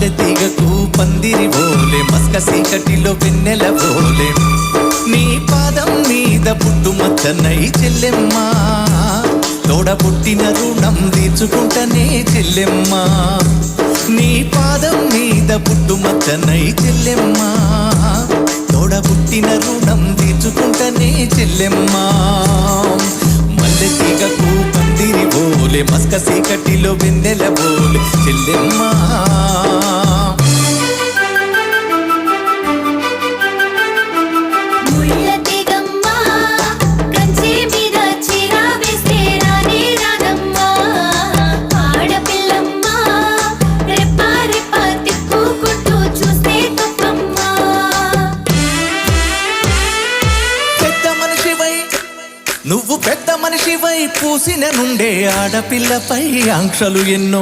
మల్లె తీగకు పందిరి ఓలే మస్క సీకటిలో వెన్నెల ఓలే నీ పాదం మీద పుట్టుమచ్చనై చెల్లెమ్మ తోడ పుట్టిన రుణం తీర్చుకుంటనే చెల్లెమ్మ నీ పాదం మీద పుట్టుమచ్చనై చెల్లెమ్మ తోడ పుట్టిన రుణం తీర్చుకుంటనే చెల్లెమ్మ మల్లె తీగకు పందిరి ఓలే మస్క సీకటిలో వెన్నెల ఓలే చెల్లెమ్మ నువ్వు పెద్ద మనిషివై పూసిన నుండే ఆడపిల్లపై ఆంక్షలు ఎన్నో